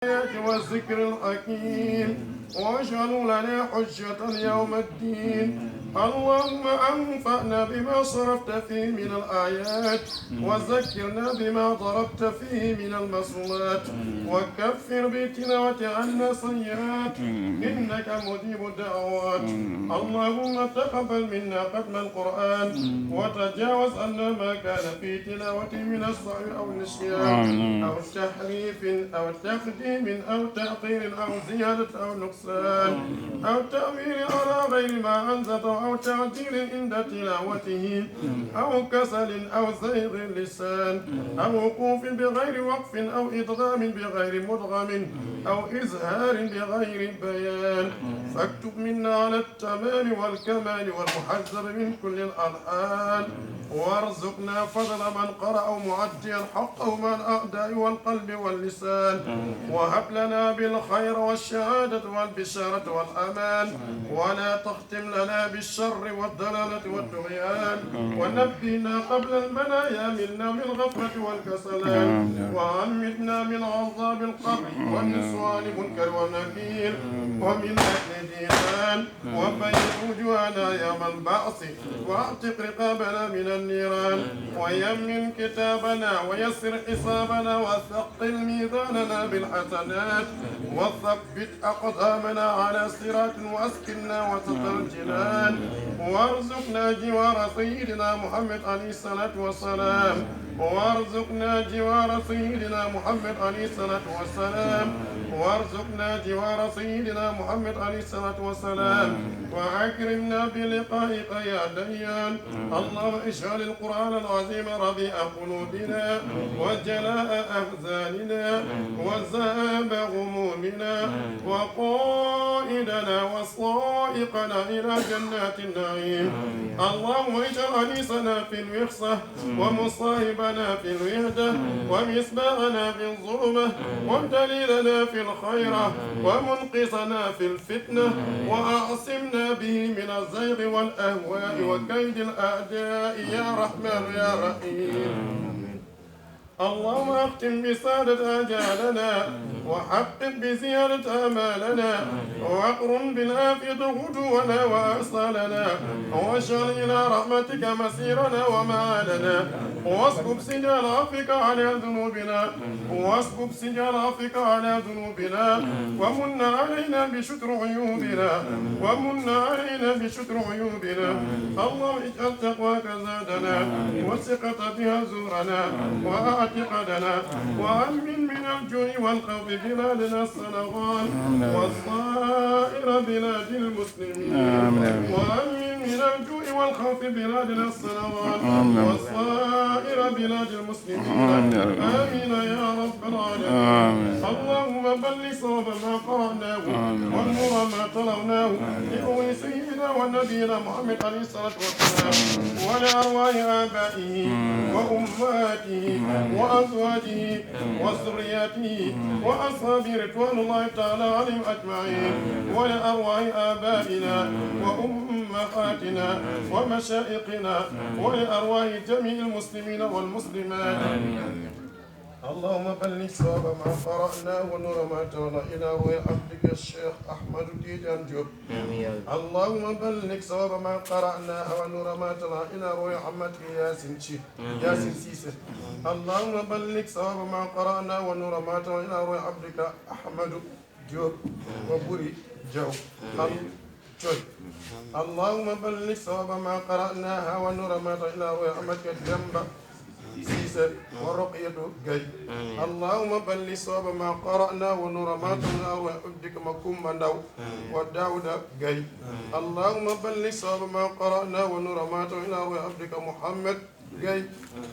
والذكر الحكيم واجعلوا لنا حجة يوم الدين. اللهم أنفعنا بما صرفت فيه من الآيات وذكرنا بما ضربت فيه من المصلات وكفر بتلاوة عنا سيئات إنك مجيب الدعوات. اللهم تقبل منا ختم القرآن وتجاوز عنا ما كان في تلاوته من الصعب أو النسيان أو تحريف أو تقديم أو تأخير أو زيادة أو نقصان أو تأويل على غير ما أنزل أو تعجيل عند تلاوته أو كسل أو زيغ اللسان أو وقوف بغير وقف أو إدغام بغير مدغم أو إزهار بغير بيان فاكتب منا على التمام والكمال والمحذب من كل الألحان وارزقنا فضل من قرأ معديا حقه مع الأعداء والقلب واللسان وهب لنا بالخير والشهادة والبشارة والأمان ولا تختم لنا بالشر والضلالة والطغيان ونبهنا قبل المنايا منا من الغفلة والكسلان وعمتنا من عذاب القبر والنسوان منكر ونكير ومن أكل دينان وبيض وجوهنا يوم البعث واعتق رقابنا من النيران ويمن كتابنا ويسر حسابنا وثقل ميزاننا بالحسنات وثبت أقدامنا على صراط واسكننا وسط الجنان وارزقنا جوار سيدنا محمد عليه الصلاة والسلام وارزقنا جوار سيدنا محمد عليه الصلاة والسلام وارزقنا جوار سيدنا محمد عليه الصلاة والسلام وأكرمنا بلقائك يا ديان. اللهم اجعل القرآن العظيم ربيع قلوبنا وجلاء أحزاننا وذهاب غمومنا وقائدنا وصائقنا إلى جنات النعيم. اللهم اجعل أنيسنا في الوحصة ومصاحبنا في الوحدة ومصباحنا في الظلمة ودليلنا في الخيرة ومنقذنا في الفتنة وأعصمنا به من الزيغ والأهواء وكيد الأعداء يا رحمن يا رحيم. اللهم اختم بسادة أجالنا وحقق بزيادة آمالنا واقرن بالعافية غدونا وأصالنا واجعل إلى رحمتك مسيرنا ومآلنا واسكب سجال عفوك على ذنوبنا واسكب سجال عفوك على ذنوبنا ومن علينا بشكر عيوبنا ومن علينا بشكر عيوبنا. اللهم اجعل تقواك زادنا وثقة بها زورنا واعتقادنا وأمن من الجوع والخوف بلادنا السنغال وصائر بلاد المسلمين وأمن من الجوع والخوف بلادنا السنغال وصائر بلاد المسلمين آمين يا رب العالمين. اللهم بلغ صواب ما قرأناه والنور ما تلوناه لقول سيدنا ونبينا محمد عليه الصلاة والسلام ولأرواح آبائه وأمهاته وأزواجه وذرياته وأصحابه رضوان الله تعالى عليهم أجمعين ولأرواح آبائنا وأمهاتنا ومشائقنا ولأرواح جميع المسلمين والمسلمات. اللهم بلغ صواب ما قرأناه ونور ما تولى إلى روح عبدك الشيخ أحمد تيجان جوب. اللهم بلغ صواب ما قرأناه ونور ما تولى إلى روح محمد ياسين سيسي. اللهم بلغ صواب ما قرأناه ونور ما تولى إلى روح عبدك أحمد جوب وبوري جو. اللهم بلغ صواب ما قرأناها ونور ما تولى إلى روح محمد جنبا سيسر ورقية جاي. اللهم بلغ صواب ما قرأنا ونور ما تلنا وعبدك مكوم مندو وداود جاي. اللهم بلغ صواب ما قرأنا ونور ما تلنا وعبدك محمد جاي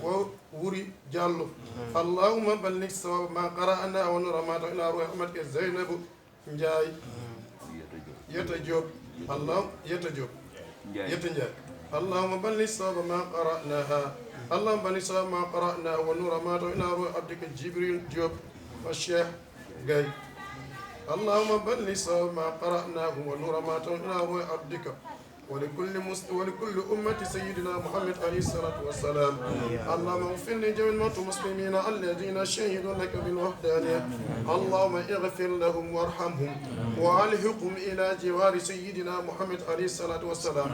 ووري جالو. اللهم بلغ صواب ما قرأنا ونور ما تلنا وعبدك زينب جاي يتجوب. الله يتجوب يتنجاي. اللهم بلغ صواب ما قرأناها. اللهم بلغ صواب ما قرأنا ونور ما تلنا وعبدك جبريل جوب والشيخ جاي. اللهم بلغ صواب ما قرأناه ونور ما تلنا وعبدك ولكل أمة سيدنا محمد عليه الصلاة والسلام. اللهم اغفر لجميع الموتى المسلمين الذين شهدوا لك بالوحدانية. اللهم اغفر لهم وارحمهم وألحقهم إلى جوار سيدنا محمد عليه الصلاة والسلام.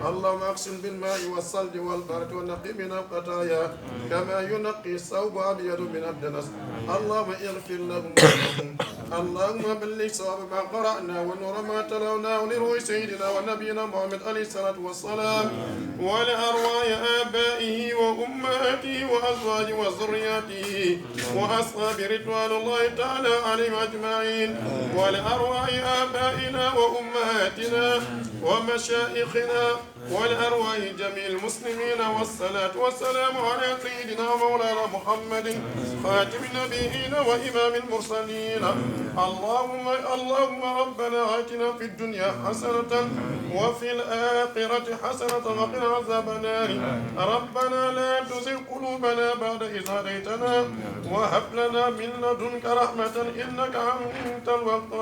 اللهم اغسل بالماء والثلج والبرد ونقي من الخطايا كما ينقي الثوب الأبيض من الدنس. اللهم اغفر لهم وارحمهم. اللهم بلغ صواب ما قرأنا ونور ما تلوناه لروح سيدنا ونبينا محمد عليه الصلاة والسلام ولأرواح آبائه وأمهاته وأزواجه وذرياته وأصحاب رضوان الله تعالى عليهم أجمعين ولأرواح آبائنا وأمهاتنا ومشائخنا ولأرواح جميع المسلمين والصلاة والسلام على سيدنا مولانا محمد خاتم النبيين وإمام المرسلين. اللهم ربنا آتنا في الدنيا حسنة وفي الآخرة حسنة وقنا عذاب النار. ربنا لا تزغ قلوبنا بعد إذ هديتنا وهب لنا من لدنك رحمة إنك أنت الوهاب.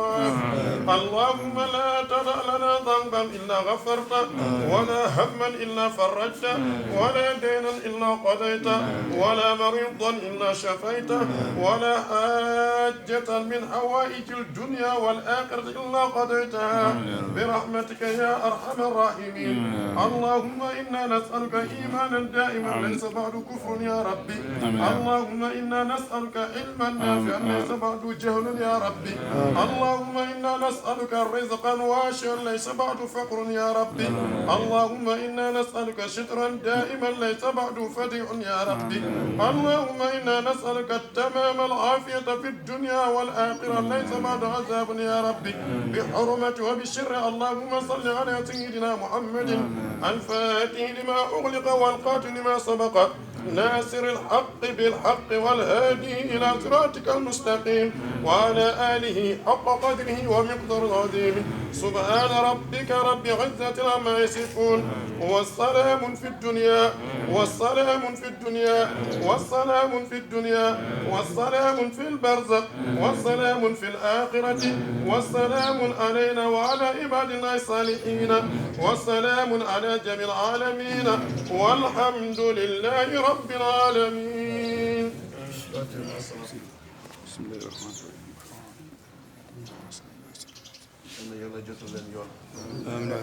اللهم لا تدع لنا ذنبا إلا غفرته ولا هما إلا فرجته ولا دينا إلا قضيته ولا مريضا إلا شفيته ولا حاجة من حوائج الدنيا والآخرة إلا قضيتها برحمتك يا أرحم الراحمين. اللهم إنا نسألك إيمانا دائما ليس بعد كفر يا ربي. اللهم إنا نسألك علما نافعا ليس بعد جهل يا ربي. اللهم إنا نسألك رزقا واسعا ليس بعد فقر يا ربي. اللهم إنا نسألك شكرا دائما ليس بعد فديع يا ربي. اللهم إنا نسألك التمام العافية في الدنيا والآخرة ليس بعد عذاب يا ربي بحرمة وبشر. اللهم صل على سيدنا محمد الفاتح لما أغلق والقاتل لما سبق ناصر الحق بالحق والهادي إلى صراطك المستقيم وعلى آله حق قدره ومقدار عظيم. سبحان ربك رب العزة عما يصفون والسلام في الدنيا والسلام في الدنيا والسلام في الدنيا والسلام في البرزخ والسلام في الآخرة والسلام علينا وعلى عباد الله الصالحين والسلام على جميع العالمين والحمد لله رب العالمين. بسم الله الرحمن الرحيم. آمين.